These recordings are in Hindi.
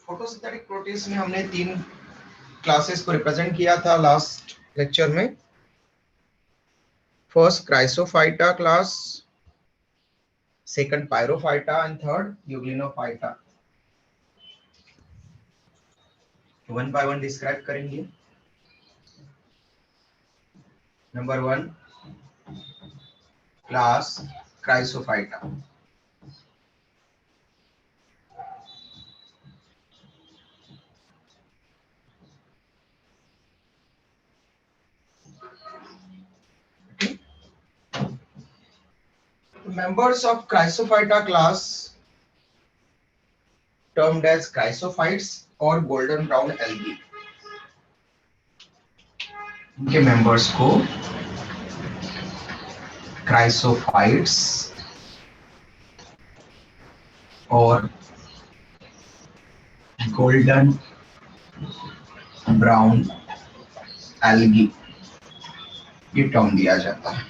फोटोसिंथेटिक प्रोटीन्स में हमने 3 क्लासेस को रिप्रेजेंट किया था लास्ट लेक्चर में। First chrysophyta class, second pyrrophyta and third euglenophyta. One by one describe करेंगे। Number 1 class chrysophyta. Members of Chrysophyta class termed as chrysophytes or golden brown algae। इनके मेंबर्स को क्राइसोफाइट्स और गोल्डन ब्राउन एल्गी ये टर्म दिया जाता है।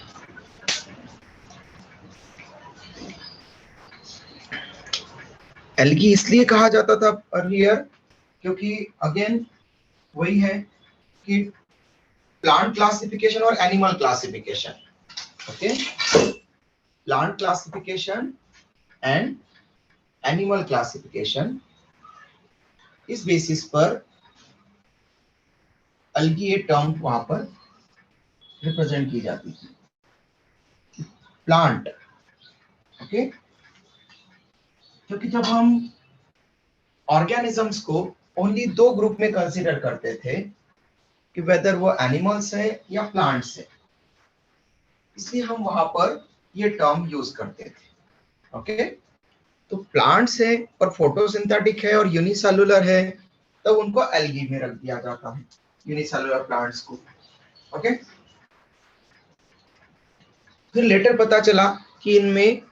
एल्गी इसलिए कहा जाता था अर्लियर क्योंकि अगेन वही है कि प्लांट क्लासिफिकेशन और animal classification, okay, plant classification and animal classification, इस बेसिस पर एल्गी ये टर्म वहां पर रिप्रेजेंट की जाती थी, प्लांट, ओके। क्योंकि जब हम ऑर्गेनिजम्स को ओनली 2 ग्रुप में कंसीडर करते थे कि वेदर वो एनिमल्स है या प्लांट्स है, इसलिए हम वहां पर ये टर्म यूज करते थे, ओके। तो प्लांट्स है और फोटोसिंथेटिक है और यूनिसेलुलर है, तब उनको एल्गी में रख दिया जाता है, यूनिसेलुलर प्लांट्स को, ओके। फिर लेटर पता चला कि इनमें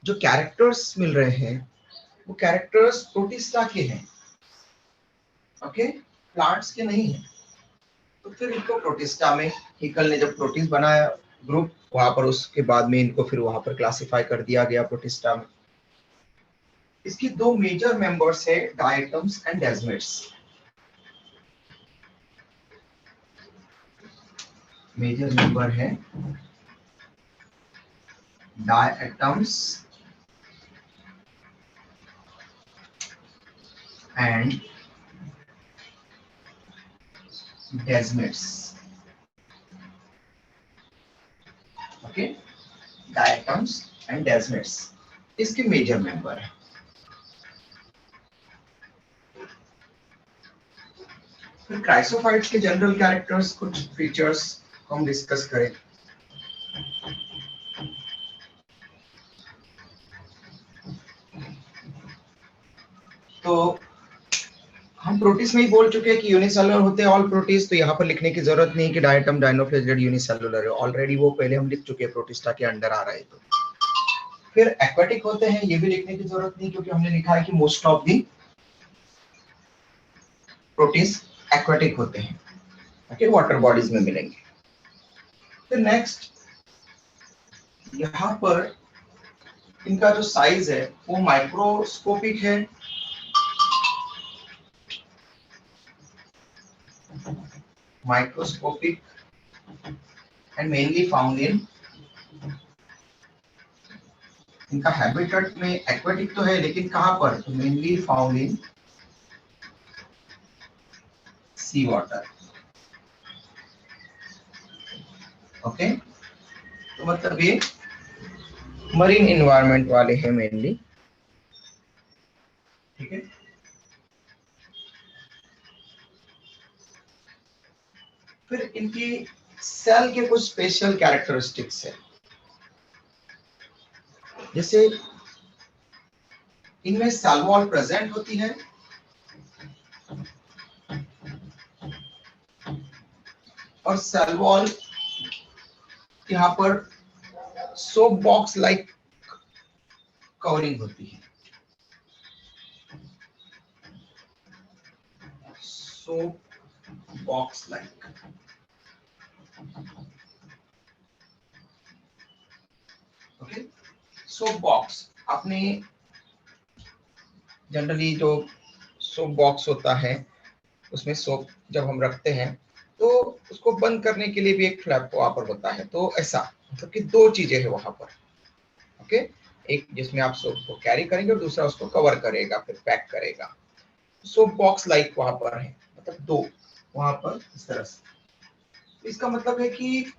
जो कैरेक्टर्स मिल रहे हैं वो कैरेक्टर्स प्रोटिस्टा के हैं, ओके, प्लांट्स के नहीं है। तो फिर इनको प्रोटिस्टा में हिकल ने जब प्रोटिस्ट बनाया ग्रुप वहां पर, उसके बाद में इनको फिर वहां पर क्लासिफाई कर दिया गया प्रोटिस्टा में। इसकी 2 मेजर मेंबर्स है, diatoms and desmids. Major member है diatoms and desmids, okay, diatoms and desmids इसके मेजर मेंबर है। फिर क्राइसोफाइट्स के जनरल कैरेक्टर्स, कुछ फीचर्स हम डिस्कस करें। तो हम प्रोटिस्ट में ही बोल चुके हैं कि यूनिसेलुलर होते हैं ऑल प्रोटिस्ट, तो यहाँ पर लिखने की जरूरत नहीं कि डायटम डायनोफ्लेजेलेट यूनिसेलुलर है, ऑलरेडी वो पहले हम लिख चुके हैं, प्रोटिस्टा के अंडर आ रहा है। तो फिर एक्वाटिक होते हैं, ये भी लिखने की जरूरत नहीं क्योंकि हमने लिखा है कि most of the protist aquatic होते हैं, ओके, वाटर बॉडीज में मिलेंगे। फिर नेक्स्ट यहाँ पर इनका जो साइज है वो माइक्रोस्कोपिक है, माइक्रोस्कोपिक एंड मेनली फाउंड इन, इनका हैबिटेट में एक्वाटिक तो है लेकिन कहां पर, तो mainly found in sea water, okay. तो मतलब ये मरीन एनवायरनमेंट वाले हैं मेनली, ठीक है। फिर इनकी सेल के कुछ स्पेशल कैरेक्टरिस्टिक्स है, जैसे इनमें सेल वॉल प्रेजेंट होती है और सेल वॉल यहाँ पर सोप बॉक्स लाइक कवरिंग होती है, soap box like, okay. Soap box आपने जनरली जो सोप बॉक्स होता है उसमें सोप जब हम रखते हैं तो उसको बंद करने के लिए भी एक फ्लैप वहां पर होता है। तो ऐसा मतलब कि दो चीजें हैं वहां पर। ओके, एक जिसमें आप सोप को कैरी करेंगे और दूसरा उसको कवर करेगा, फिर पैक करेगा। सोप बॉक्स लाइक वहां पर है, मतलब दो वहां पर इस तरह से। तो इसका मतलब है कि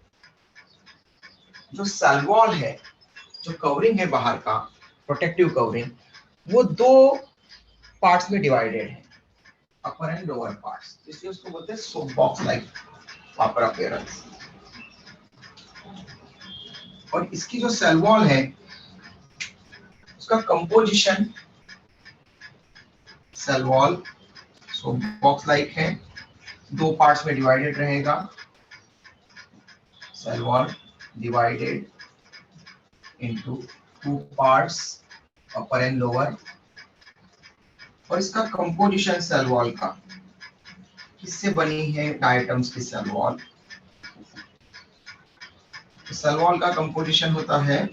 जो सेल वॉल है, जो कवरिंग है बाहर का प्रोटेक्टिव कवरिंग, वो दो पार्ट्स में डिवाइडेड है, अपर एंड लोअर पार्ट्स, इसलिए उसको बोलते हैं soap box like proper appearance. और इसकी जो सेल वॉल है उसका composition, cell wall soap box like है, दो पार्ट्स में डिवाइडेड रहेगा, cell wall divided into two parts, upper and lower. और इसका कंपोजिशन सेल वॉल का किससे बनी है, डायटम्स की सेल वॉल। सेल वॉल का कंपोजिशन होता है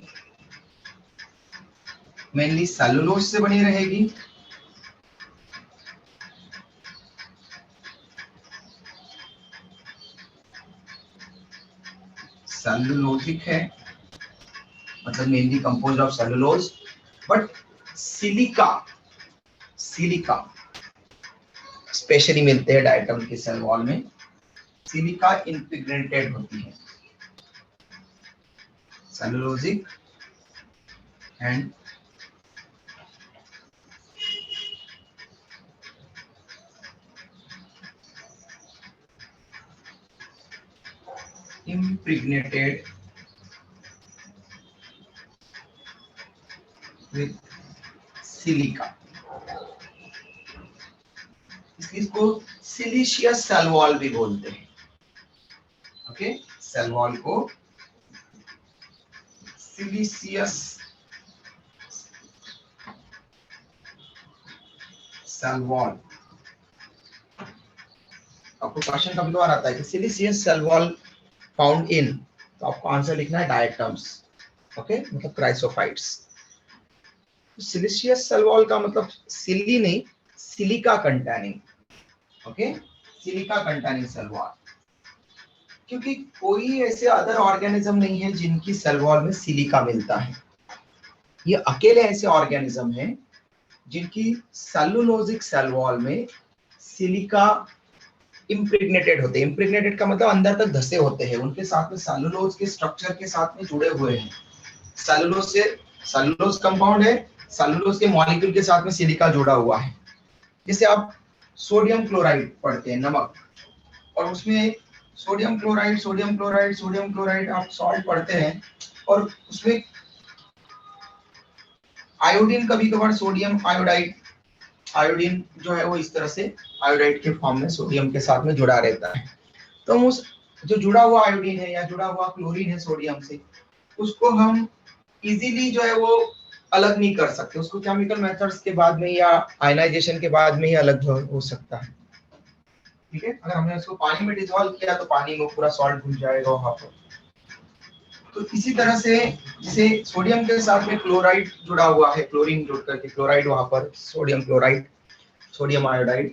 मेनली सेलुलोज से बनी रहेगी, सेलुलोजिक है, मतलब mainly composed of cellulose. But silica, silica specially मिलते हैं डायटम की सेल वॉल में, सिलिका इम्प्रेग्नेटेड होती है, cellulosic and impregnated with silica, इसलिए इसको सिलिशियस सेल वॉल भी बोलते हैं। ओके, सेल वॉल को सिलिशियस सेल वॉल। आपको क्वेश्चन कभी कभार आता है कि siliceous cell wall found in, तो आपको आंसर लिखना है डायटम्स। ओके, मतलब क्राइसोफाइट्स। सिलिशियस सेल वॉल का मतलब सिली नहीं, silica containing. Okay, silica containing cell wall, क्योंकि कोई ऐसे अदर ऑर्गेनिज्म नहीं है जिनकी सेल वॉल में सिलिका मिलता है। ये अकेले ऐसे ऑर्गेनिज्म हैं जिनकी सेलुलोजिक सेल वॉल में सिलिका इम्प्रेग्नेटेड होते हैं। इम्प्रेग्नेटेड का मतलब अंदर तक धसे होते हैं, उनके साथ में सेलुलोज के स्ट्रक्चर के साथ में जुड़े हुए हैं। सेलुलोज से, सेलुलोज कंपाउंड है, सेलुलोज के मॉलिक्यूल के साथ में सिलिका जुड़ा हुआ है। जैसे आप सोडियम क्लोराइड पढ़ते हैं, नमक, और उसमें sodium chloride, sodium chloride, sodium chloride आप सॉल्ट पढ़ते हैं, और उसमें आयोडीन, कभी कभार सोडियम आयोडाइड, आयोडीन जो है वो इस तरह से आयोडाइड के फॉर्म में सोडियम के साथ में जुड़ा रहता है। तो हम उस जो जुड़ा हुआ आयोडीन है या जुड़ा हुआ क्लोरीन है सोडियम से, उसको हम इजीली जो है वो अलग नहीं कर सकते, उसको केमिकल मेथड्स के बाद में या आयनाइजेशन के बाद में ही अलग हो सकता है। ठीक है, अगर हमने उसको पानी में डिसॉल्व किया तो पानी में पूरा सॉल्ट घुल जाएगा वहां पर। तो इसी तरह से जैसे सोडियम के साथ में क्लोराइड जुड़ा हुआ है, क्लोरीन जुड़ करके क्लोराइड वहां पर, सोडियम क्लोराइड, सोडियम आयोडाइड,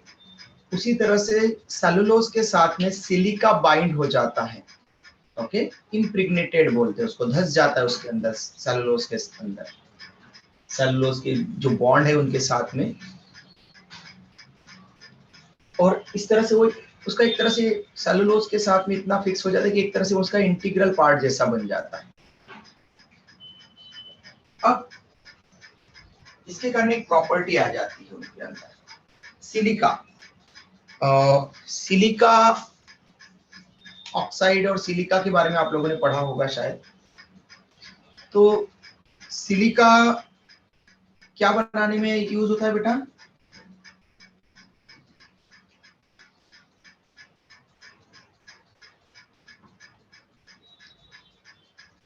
उसी तरह से सेलुलोज के साथ में सिलिका बाइंड हो जाता है। ओके, इम्प्रेग्नेटेड बोलते हैं उसको, धस जाता है उसके अंदर, सेलुलोज के अंदर, सेलुलोज के जो बॉन्ड है उनके साथ में। और इस तरह से वो उसका एक तरह से सेलुलोज के साथ में इतना फिक्स हो जाता है कि एक तरह से उसका इंटीग्रल पार्ट जैसा बन जाता है। अब इसके कारण एक प्रॉपर्टी आ जाती है उनके अंदर, सिलिका, सिलिका ऑक्साइड और सिलिका के बारे में आप लोगों ने पढ़ा होगा शायद। तो सिलिका क्या बनाने में यूज होता है बेटा?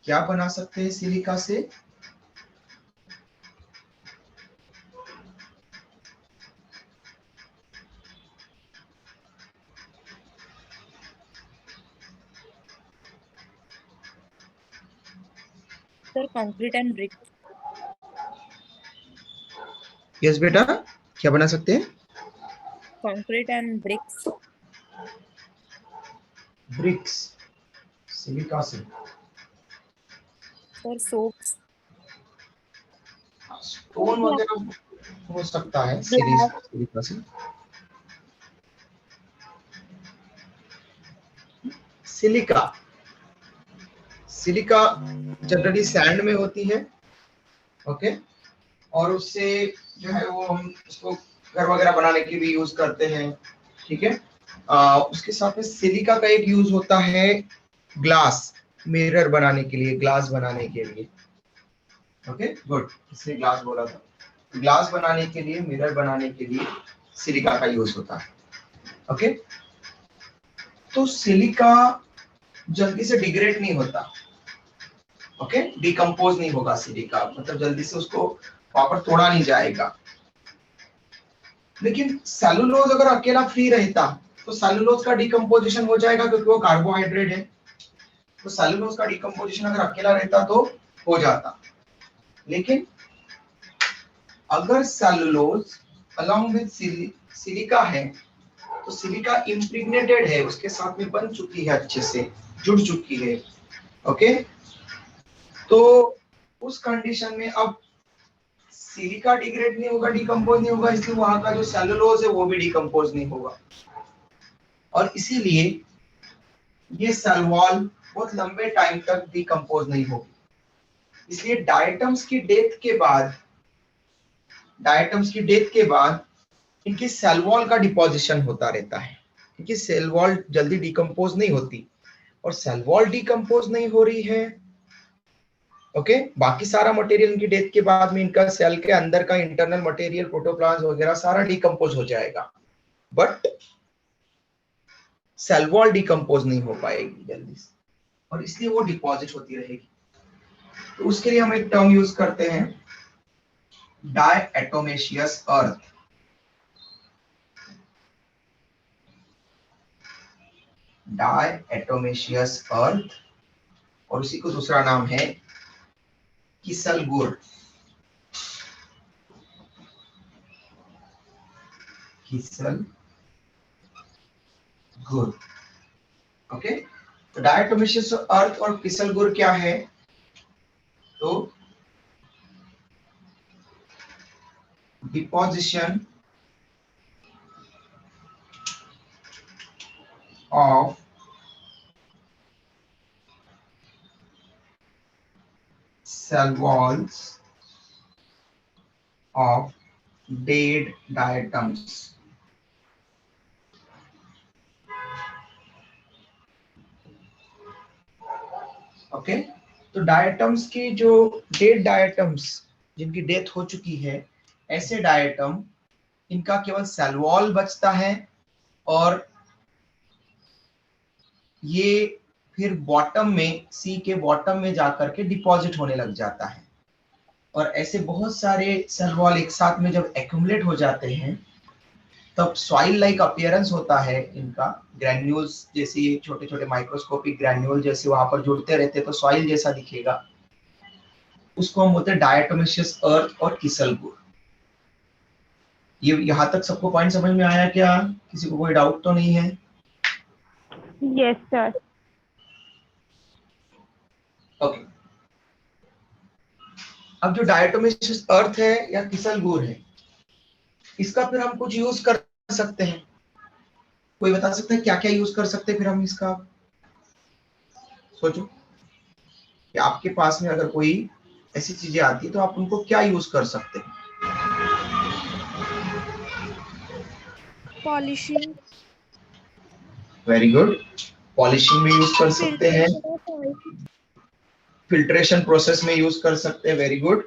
क्या बना सकते हैं सिलिका से? Sir concrete and brick. Yes बेटा, क्या बना सकते हैं? Concrete and bricks. Bricks, silica से। Sir soaps. स्टोन वगैरह हो सकता है ग्लास। सिलिका से। सिलिका, सिलिका जनरली सैंड में होती है, ओके, और उससे जो है वो हम उसको घर वगैरह बनाने के लिए यूज करते हैं, ठीक है। उसके साथ में सिलिका का एक यूज होता है ग्लास, मिरर बनाने के लिए, ग्लास बनाने के लिए, ओके गुड, इसलिए ग्लास बोला था। ग्लास बनाने के लिए, मिरर बनाने के लिए सिलिका का यूज होता है, ओके। तो सिलिका जल्दी से डिग्रेड नहीं होता, ओके, डिकम्पोज नहीं होगा सिलिका, मतलब जल्दी से उसको प्रॉपर तोड़ा नहीं जाएगा। लेकिन सेलुलोज अगर अकेला फ्री रहता तो सेलुलोज का डिकम्पोजिशन हो जाएगा, क्योंकि वो कार्बोहाइड्रेट है। तो सेलुलोज का डिकम्पोजिशन अगर अकेला रहता तो हो जाता, लेकिन अगर सेलुलोज अलोंग विद सिलिका है, तो सिलिका इम्प्रिग्नेटेड है, उसके साथ में बन चुकी है, अच्छे से जुड़ चुकी है, ओके। तो उस कंडीशन में अब सिलिका डिग्रेड नहीं होगा, डिकम्पोज नहीं होगा, इसलिए वहां का जो सेलुलोज है वो भी डिकम्पोज नहीं होगा, और इसीलिए ये सेल वॉल बहुत लंबे टाइम तक डिकम्पोज नहीं होगी। इसलिए डायटम्स की डेथ के बाद, डायटम्स की डेथ के बाद इनकी सेल वॉल का डिपोजिशन होता रहता है, क्योंकि सेल वॉल जल्दी डिकम्पोज नहीं होती, और सेल वॉल डिकम्पोज नहीं हो रही है, ओके। बाकी सारा मटेरियल इनकी डेथ के बाद में, इनका सेल के अंदर का इंटरनल मटेरियल, प्रोटोप्लाज्म वगैरह सारा डिकम्पोज हो जाएगा, बट सेल वॉल डिकम्पोज नहीं हो पाएगी जल्दी से, और इसलिए वो डिपॉजिट होती रहेगी। तो उसके लिए हम एक टर्म यूज करते हैं, डायएटोमेशियस अर्थ। डायएटोमेशियस अर्थ, और उसी को दूसरा नाम है किसलगुर। किसलगुर, ओके। तो डायएटोमेशियस अर्थ और किसलगुर क्या है? तो deposition of cell walls of dead diatoms. Okay, तो डायटम्स की जो डेड डायटम्स, जिनकी डेथ हो चुकी है, ऐसे डायटम, इनका केवल सेल वॉल बचता है, और ये फिर बॉटम में, सी के बॉटम में जाकर के डिपॉजिट होने लग जाता है। और ऐसे बहुत सारे सेल वॉल एक साथ में जब एक्यूमुलेट हो जाते हैं, तब सॉइल लाइक अपीयरेंस होता है इनका, ग्रैन्यूल्स जैसे छोटे छोटे माइक्रोस्कोपिक ग्रैन्यूल जैसे वहां पर जुड़ते रहते हैं, तो सॉइल जैसा दिखेगा। उसको हम बोलते हैं डायटोमेशियस अर्थ और किसलगुर। ये यहाँ तक सबको पॉइंट समझ में आया क्या? किसी को कोई डाउट तो नहीं है? Yes sir. ओके, अब जो डायटोमेशियस अर्थ है या किसलगुर है, इसका फिर हम कुछ यूज कर सकते हैं। कोई बता सकता है क्या क्या यूज कर सकते हैं फिर हम इसका? सोचो कि आपके पास में अगर कोई ऐसी चीजें आती है तो आप उनको क्या यूज कर सकते हैं? पॉलिशिंग। वेरी गुड, पॉलिशिंग में यूज कर सकते हैं, फिल्ट्रेशन। फिल्ट्रेशन प्रोसेस में यूज कर सकते हैं, वेरी गुड।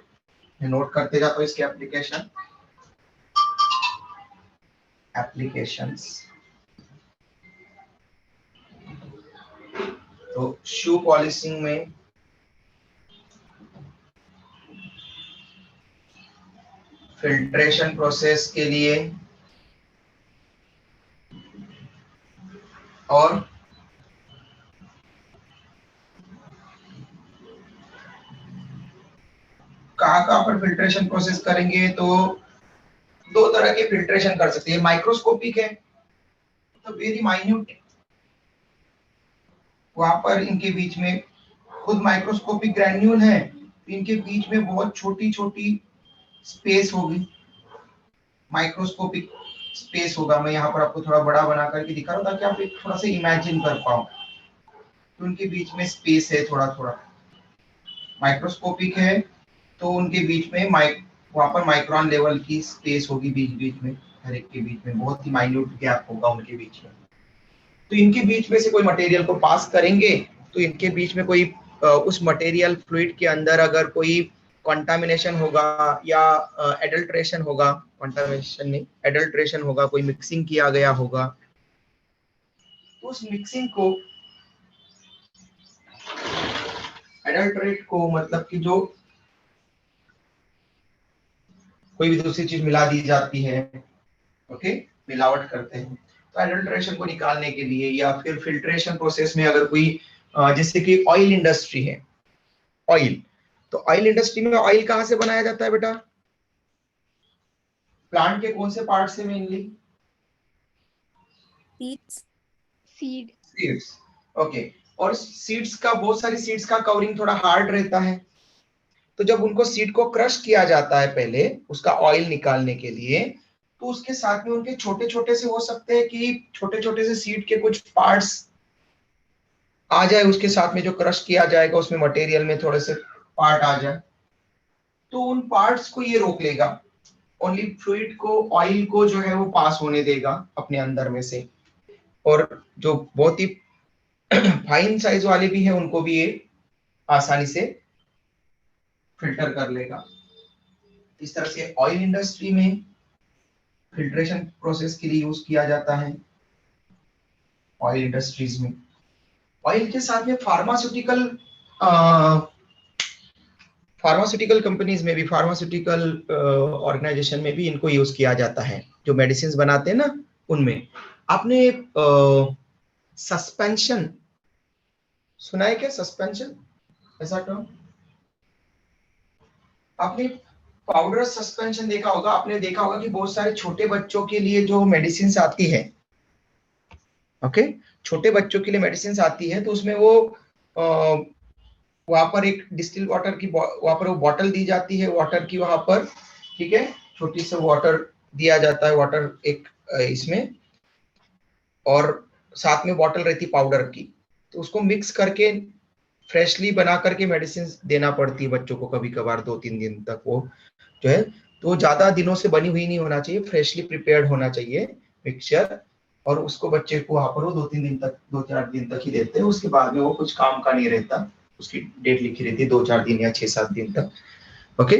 नोट करते जाओ इसके एप्लीकेशन, एप्लीकेशंस। तो शू पॉलिशिंग में, फिल्ट्रेशन प्रोसेस के लिए, और कहाँ कहाँ पर फिल्ट्रेशन प्रोसेस करेंगे? तो दो तरह के फिल्ट्रेशन कर सकते हैं, माइक्रोस्कोपिक है तो वेरी माइन्यूट, वहां पर इनके बीच में खुद माइक्रोस्कोपिक ग्रैन्यूल है, इनके बीच में बहुत छोटी छोटी स्पेस होगी, माइक्रोस्कोपिक स्पेस होगा। मैं यहाँ पर आपको थोड़ा बड़ा बना करके दिखा रहा हूँ ताकि आप एक थोड़ा सा इमेजिन कर पाओ। तो उनके बीच में स्पेस है, थोड़ा थोड़ा माइक्रोस्कोपिक है तो उनके बीच में वहां पर माइक्रोन लेवल की स्पेस होगी बीच बीच में, हर एक के बीच में बहुत ही माइन्यूट गैप होगा उनके बीच में। तो इनके बीच में से कोई मटेरियल को पास करेंगे तो इनके बीच में कोई उस मटेरियल फ्लूइड के अंदर अगर कोई कंटामिनेशन होगा या एडल्ट्रेशन होगा, कंटामिनेशन नहीं एडल्ट्रेशन होगा, कोई मिक्सिंग किया गया होगा, तो उस मिक्सिंग को एडल्ट्रेट को मतलब कि जो कोई भी दूसरी चीज मिला दी जाती है, ओके, मिलावट करते हैं, तो एडल्ट्रेशन को निकालने के लिए या फिर फिल्ट्रेशन प्रोसेस में अगर कोई जैसे कि ऑयल इंडस्ट्री है, ऑयल, तो ऑयल इंडस्ट्री में ऑयल कहाँ से बनाया जाता है बेटा? प्लांट के कौन से पार्ट से mainly? Seeds. Seed. Seeds, okay. और सीड्स का, बहुत सारी सीड्स का कवरिंग थोड़ा हार्ड रहता है, तो जब उनको सीड को क्रश किया जाता है पहले उसका ऑयल निकालने के लिए, तो उसके साथ में उनके छोटे छोटे से हो सकते हैं कि छोटे छोटे से सीड के कुछ पार्ट्स आ जाए, उसके साथ में जो क्रश किया जाएगा उसमें मटेरियल में थोड़े से पार्ट आ जाए, तो उन पार्ट्स को ये रोक लेगा, ओनली फ्लूइड को, ऑयल को जो है वो पास होने देगा अपने अंदर में से, और जो बहुत ही फाइन साइज वाले भी है उनको भी ये आसानी से फिल्टर कर लेगा। इस तरह से ऑयल इंडस्ट्री में फिल्ट्रेशन प्रोसेस के लिए यूज किया जाता है, ऑयल इंडस्ट्रीज में। ऑयल के साथ में फार्मास्यूटिकल कंपनीज में भी, फार्मास्यूटिकल ऑर्गेनाइजेशन में भी इनको यूज किया जाता है, जो मेडिसिन बनाते हैं ना उनमें। आपने सस्पेंशन सुना है क्या? सस्पेंशन ऐसा टर्म आपने, पाउडर सस्पेंशन देखा होगा, आपने देखा होगा कि बहुत सारे छोटे बच्चों के लिए जो मेडिसिन आती है, ओके, छोटे बच्चों के लिए मेडिसिन आती है, तो उसमें वो वहां पर एक डिस्टिल वाटर की वहां पर वो बॉटल दी जाती है वाटर की वहां पर, ठीक है, छोटी सी वाटर दिया जाता है, वाटर एक इसमें, और साथ में बॉटल रहती पाउडर की, तो उसको मिक्स करके फ्रेशली बना करके मेडिसिन देना पड़ती है बच्चों को, कभी कभार 2-3 दिन तक वो जो है, तो ज्यादा दिनों से बनी हुई नहीं होना चाहिए, फ्रेशली प्रिपेयर्ड होना चाहिए मिक्सचर, और उसको बच्चे को वहां पर वो 2-3 दिन तक, 2-4 दिन तक ही देते हैं, उसके बाद में वो कुछ काम का नहीं रहता, उसकी डेट लिखी रहती है 2-4 दिन या 6-7 दिन तक, ओके।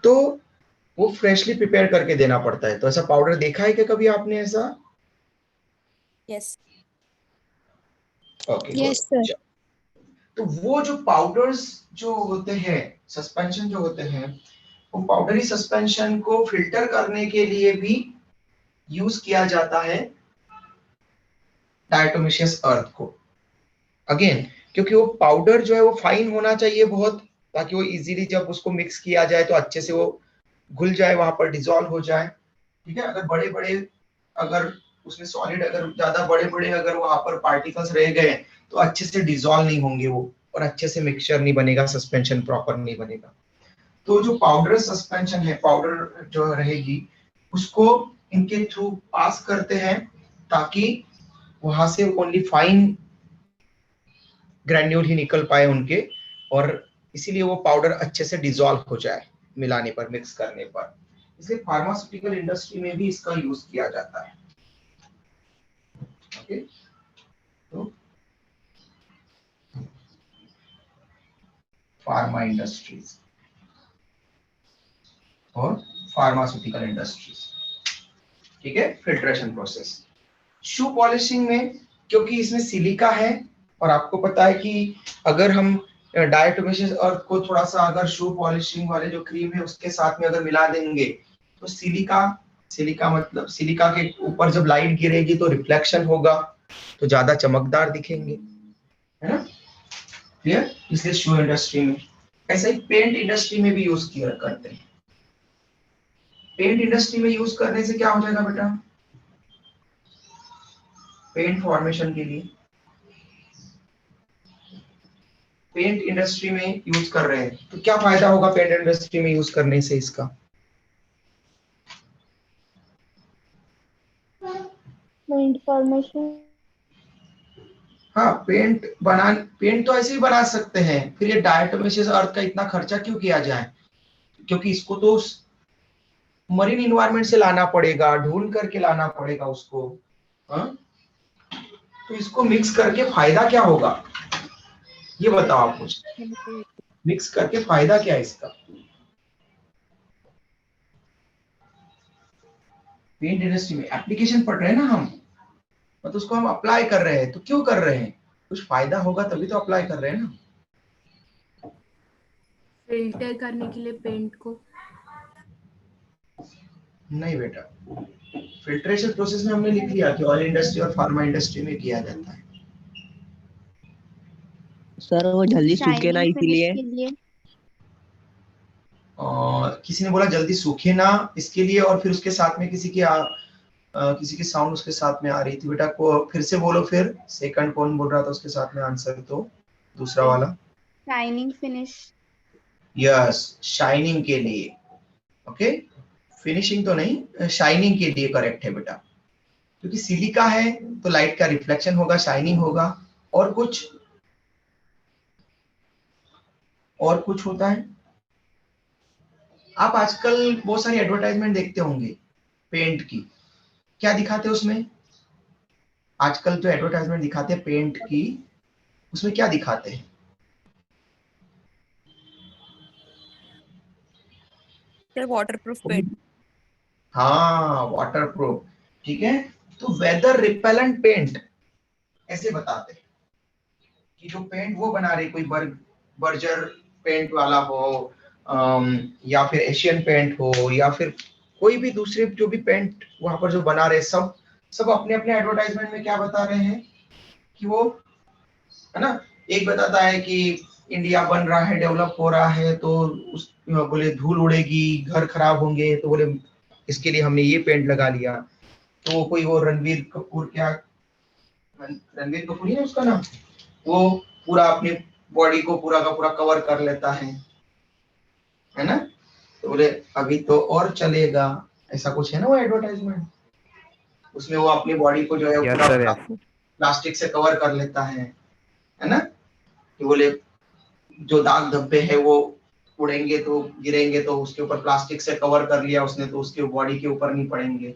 तो वो फ्रेशली प्रिपेयर करके देना पड़ता है। तो ऐसा पाउडर देखा है क्या कभी आपने ऐसा? Yes. Okay, yes sir. तो वो जो पाउडर्स जो होते हैं, सस्पेंशन जो होते हैं, वो पाउडरी सस्पेंशन को फिल्टर करने के लिए भी यूज किया जाता है डायटोमिशियस अर्थ को, अगेन क्योंकि वो पाउडर जो है वो फाइन होना चाहिए बहुत, ताकि वो इजीली जब उसको मिक्स किया जाए तो अच्छे से वो घुल जाए, वहां पर डिसॉल्व हो जाए, ठीक है। अगर बड़े बड़े, अगर उसमें सॉलिड, अगर ज्यादा बड़े बड़े अगर वहां पर पार्टिकल्स रह गए तो अच्छे से डिसॉल्व नहीं होंगे वो, और अच्छे से मिक्सचर नहीं बनेगा, सस्पेंशन प्रॉपर नहीं बनेगा। तो जो पाउडर सस्पेंशन है, पाउडर जो रहेगी उसको इनके थ्रू पास करते हैं ताकि वहां से ओनली फाइन ग्रैन्यूल ही निकल पाए उनके, और इसीलिए वो पाउडर अच्छे से डिसॉल्व हो जाए मिलाने पर, मिक्स करने पर। इसलिए फार्मास्यूटिकल इंडस्ट्री में भी इसका यूज किया जाता है, ओके। तो फार्मा इंडस्ट्रीज और फार्मास्यूटिकल इंडस्ट्रीज, ठीक है। फिल्ट्रेशन प्रोसेस, शू पॉलिशिंग में, क्योंकि इसमें सिलिका है, और आपको पता है कि अगर हम डायटोमिशियस अर्थ को थोड़ा सा अगर शू पॉलिशिंग वाले जो क्रीम है उसके साथ में अगर मिला देंगे तो सिलिका, सिलिका मतलब सिलिका के ऊपर जब लाइट गिरेगी तो रिफ्लेक्शन होगा, तो ज्यादा चमकदार दिखेंगे, है ना, क्लियर। इसलिए शू इंडस्ट्री में, ऐसा ही पेंट इंडस्ट्री में भी यूज किया करते हैं, पेंट इंडस्ट्री में यूज करने से क्या हो जाएगा बेटा? पेंट फॉर्मेशन के लिए पेंट इंडस्ट्री में यूज कर रहे हैं तो क्या फायदा होगा पेंट इंडस्ट्री में यूज करने से इसका? Paint formation. हाँ, पेंट तो ऐसे ही बना सकते हैं, फिर ये डायटोमेशियस अर्थ का इतना खर्चा क्यों किया जाए? क्योंकि इसको तो मरीन इन्वायरमेंट से लाना पड़ेगा, ढूंढ करके लाना पड़ेगा उसको। हाँ, तो इसको मिक्स करके फायदा क्या होगा ये बताओ आप मुझे। मिक्स करके फायदा क्या है इसका? पेंट इंडस्ट्री में एप्लीकेशन पढ़ रहे हैं ना हम, मतलब उसको हम अप्लाई कर रहे हैं, तो क्यों कर रहे हैं? कुछ फायदा होगा तभी तो अप्लाई कर रहे हैं ना। फिल्टर करने के लिए पेंट को। नहीं बेटा, फिल्ट्रेशन प्रोसेस में हमने लिख लिया कि ऑयल इंडस्ट्री और फार्मा इंडस्ट्री में किया जाता है। सर वो जल्दी सूखे ना शाइनिंग फिनिश इसीलिए। के लिए। और किसी ने बोला जल्दी सूखे ना इसके लिए, और फिर उसके साथ में किसी की साउंड उसके साथ में आ रही थी बेटा, को फिर से बोलो, फिर सेकंड कौन बोल रहा था उसके साथ में आंसर, तो दूसरा वाला। Shining finish. यस, शाइनिंग के लिए। ओके, फिनिशिंग तो नहीं, शाइनिंग के लिए करेक्ट है बेटा, क्योंकि सिलिका है तो लाइट का रिफ्लेक्शन होगा, शाइनिंग होगा। और कुछ होता है? आप आजकल बहुत सारी एडवर्टाइजमेंट देखते होंगे पेंट की, क्या दिखाते हैं उसमें? आजकल जो एडवर्टाइजमेंट दिखाते हैं पेंट की, उसमें क्या दिखाते हैं? Waterproof paint. हाँ, वाटरप्रूफ। ठीक है, तो वेदर रिपेलेंट पेंट ऐसे बताते हैं कि जो पेंट वो बना रहे, कोई बर्जर पेंट वाला हो, या फिर एशियन पेंट हो, या फिर कोई भी दूसरे जो भी पेंट वहां पर जो बना रहे, सब सब अपने अपने एडवर्टाइजमेंट में क्या बता रहे हैं कि वो, है ना, एक बताता है कि इंडिया बन रहा है, डेवलप हो रहा है, तो उस बोले धूल उड़ेगी, घर खराब होंगे, तो बोले इसके लिए हमने ये पेंट लगा लिया। तो कोई वो रणवीर कपूर, क्या रणवीर कपूर ही है उसका नाम, वो पूरा अपनी बॉडी को पूरा का पूरा कवर कर लेता है ना, तो बोले अभी तो और चलेगा, ऐसा कुछ है ना वो एडवर्टाइजमेंट। उसमें वो अपनी बॉडी को जो है यस पूरा सर, यस। प्लास्टिक से कवर कर लेता है ना, कि बोले जो दाग धब्बे है वो उड़ेंगे तो गिरेंगे तो उसके ऊपर प्लास्टिक से कवर कर लिया उसने, तो उसके बॉडी के ऊपर नहीं पड़ेंगे,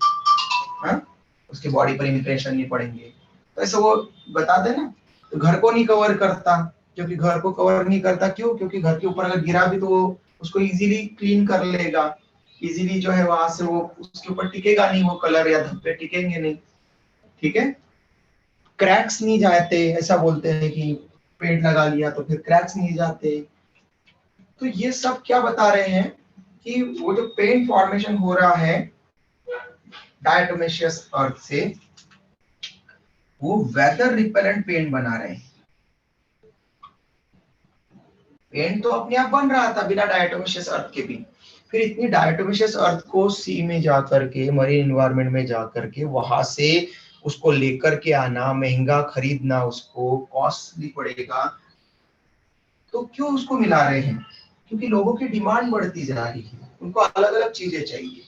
हाँ, उसकी बॉडी पर इम्प्रेशन नहीं पड़ेंगे। तो ऐसे वो बताते ना, तो घर को नहीं कवर करता, क्योंकि घर को कवर नहीं करता क्यों? क्योंकि घर के ऊपर अगर गिरा भी तो वो उसको इजीली क्लीन कर लेगा, इजीली जो है वहां से वो उसके ऊपर टिकेगा नहीं, वो कलर या धब्बे टिकेंगे नहीं। ठीक है, क्रैक्स नहीं जाते, ऐसा बोलते हैं कि पेंट लगा लिया तो फिर क्रैक्स नहीं जाते। तो ये सब क्या बता रहे हैं कि वो जो पेंट फॉर्मेशन हो रहा है डायटोमेशियस अर्थ से, वो वेदर रिपेलेंट पेंट बना रहे हैं। पेंट तो अपने आप बन रहा था बिना डायटोमेशियस अर्थ के भी, फिर इतनी डायटोमेशियस अर्थ को सी में जाकर के, मरीन एनवायरनमेंट में जाकर के, वहां से उसको लेकर के आना, महंगा खरीदना, उसको कॉस्टली पड़ेगा, तो क्यों उसको मिला रहे हैं? क्योंकि लोगों की डिमांड बढ़ती जा रही है, उनको अलग अलग चीजें चाहिए।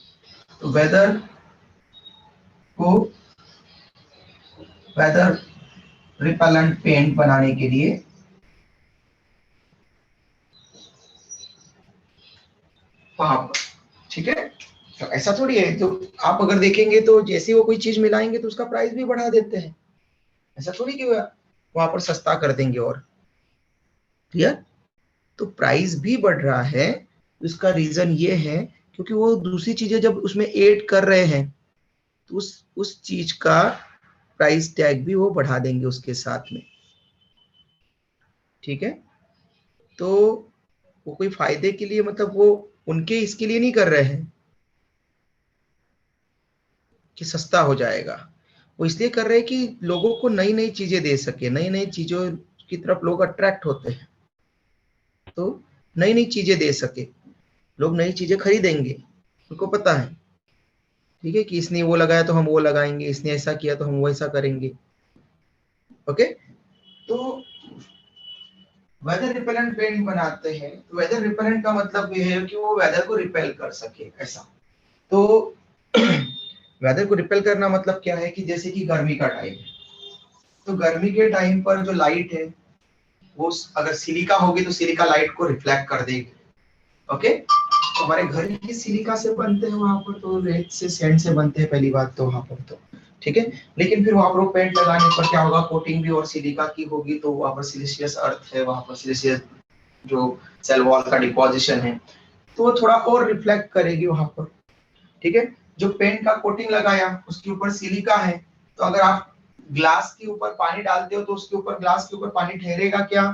तो को वेदर रिपेलेंट पेंट बनाने के लिए वहां पर, ठीक है, तो ऐसा थोड़ी है, तो आप अगर देखेंगे तो जैसे वो कोई चीज मिलाएंगे तो उसका प्राइस भी बढ़ा देते हैं, ऐसा थोड़ी कि वहां पर सस्ता कर देंगे। और क्लियर? तो प्राइस भी बढ़ रहा है, इसका रीजन ये है क्योंकि वो दूसरी चीजें जब उसमें ऐड कर रहे हैं तो उस चीज का प्राइस टैग भी वो बढ़ा देंगे उसके साथ में। ठीक है, तो वो कोई फायदे के लिए, मतलब वो उनके इसके लिए नहीं कर रहे हैं कि सस्ता हो जाएगा, वो इसलिए कर रहे हैं कि लोगों को नई नई चीजें दे सके, नई नई चीजों की तरफ लोग अट्रैक्ट होते हैं, तो नई नई चीजें दे सके, लोग नई चीजें खरीदेंगे, उनको पता है। ठीक है, कि इसने वो लगाया तो हम वो लगाएंगे, इसने ऐसा किया तो हम वैसा करेंगे। ओके, तो वेदर रिपेलेंट पेंट बनाते हैं, तो वेदर रिपेलेंट का मतलब ये है कि वो वेदर को रिपेल कर सके, ऐसा। तो वेदर को रिपेल करना मतलब क्या है कि जैसे कि गर्मी का टाइम है, तो गर्मी के टाइम पर जो लाइट है वो अगर सिलिका होगी तो सिलिका लाइट को रिफ्लेक्ट कर देगी। ओके, तो हमारे घर की सिलिका से बनते हैं वहां पर, तो रेत से सैंड से बनते हैं पहली बात तो वहां पर, तो ठीक है। लेकिन फिर वहां पर वो पेंट लगाने पर क्या होगा, कोटिंग भी और सिलिका की होगी, तो वहां पर सिलिशियस अर्थ है, वहां पर सिलिशियस जो सेल वॉल का डिपोजिशन है, तो वो थोड़ा और रिफ्लेक्ट करेगी वहां पर। ठीक है, जो पेंट का कोटिंग लगाया उसके ऊपर सिलिका है, तो अगर आप ग्लास के ऊपर पानी डालते हो तो उसके ऊपर, ग्लास के ऊपर पानी ठहरेगा क्या?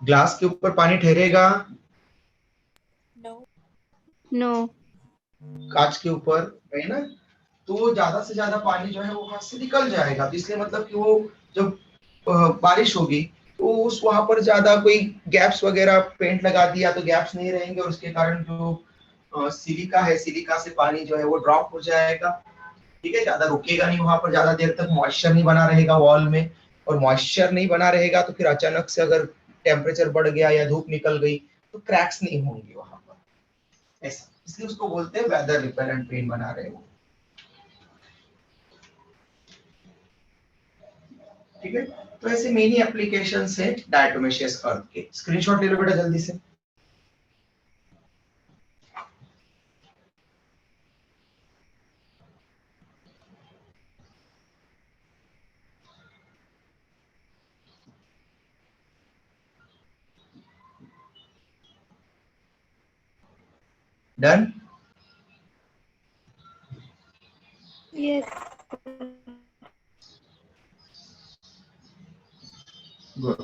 ग्लास के ऊपर पानी ठहरेगा? नो। कांच के ऊपर, है ना? तो ज्यादा से ज्यादा पानी जो है वो हाथ से निकल जाएगा, तो इसलिए मतलब कि वो जब बारिश होगी तो उस वहां पर ज्यादा कोई गैप्स वगैरह पेंट लगा दिया तो गैप्स नहीं रहेंगे, और उसके कारण जो सिलिका है, सिलिका से पानी जो है वो ड्रॉप हो जाएगा। ठीक है, ज्यादा रुकेगा नहीं वहां पर, ज्यादा देर तक मॉइस्चर नहीं बना रहेगा वॉल में, और मॉइस्चर नहीं बना रहेगा तो फिर अचानक से अगर टेम्परेचर बढ़ गया या धूप निकल गई तो क्रैक्स नहीं होंगे वहां पर, ऐसा। इसलिए उसको बोलते हैं वेदर रिपेलेंट पेंट बना रहे हो। ठीक है, तो ऐसे मेनी एप्लीकेशंस है डायटोमेशियस अर्थ के। स्क्रीनशॉट ले लो बेटा जल्दी से। डन? यस। गुड।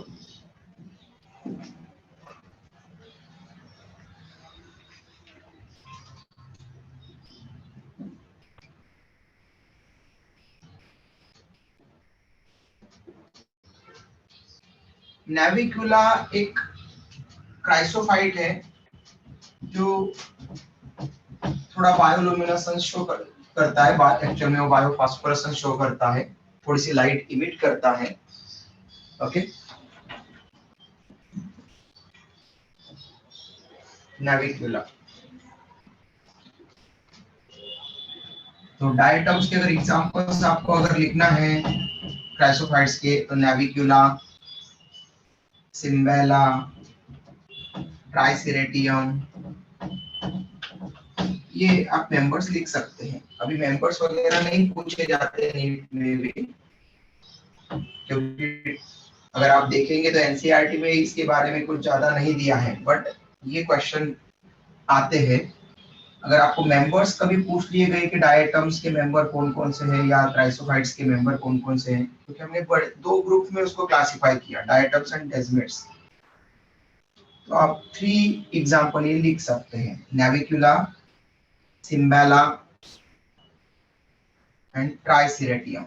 नेविकुला एक क्राइसोफाइट है जो थोड़ा बायोलुमिनेसेंस शो करता है, एक्चुअल में वो बायोफॉस्फोरेसेंस शो करता है, थोड़ी सी लाइट इमिट करता है। ओके, नेविकुला। तो डायटम्स के अगर एग्जांपल्स आपको अगर लिखना है क्राइसोफाइट्स के, तो नेविकुला, सिम्बेला, ट्राइसेरेटियम, ये आप मेंबर्स लिख सकते हैं। अभी मेंबर्स वगैरह नहीं पूछे जाते नीट में भी, क्योंकि अगर आप देखेंगे तो एनसीईआरटी में इसके बारे में कुछ ज्यादा नहीं दिया है, बट ये क्वेश्चन आते हैं। अगर आपको मेंबर्स कभी पूछ लिए गए कि डायटम्स के मेंबर कौन कौन से हैं या क्राइसोफाइट्स के मेंबर कौन कौन से हैं, क्योंकि हमने दो ग्रुप में उसको क्लासिफाई किया, डायटम्स एंड डेस्मिड्स। तो आप 3 एग्जांपल ये लिख सकते हैं, नेविकुला, सिम्बेला एंड ट्राइसेरेटियम।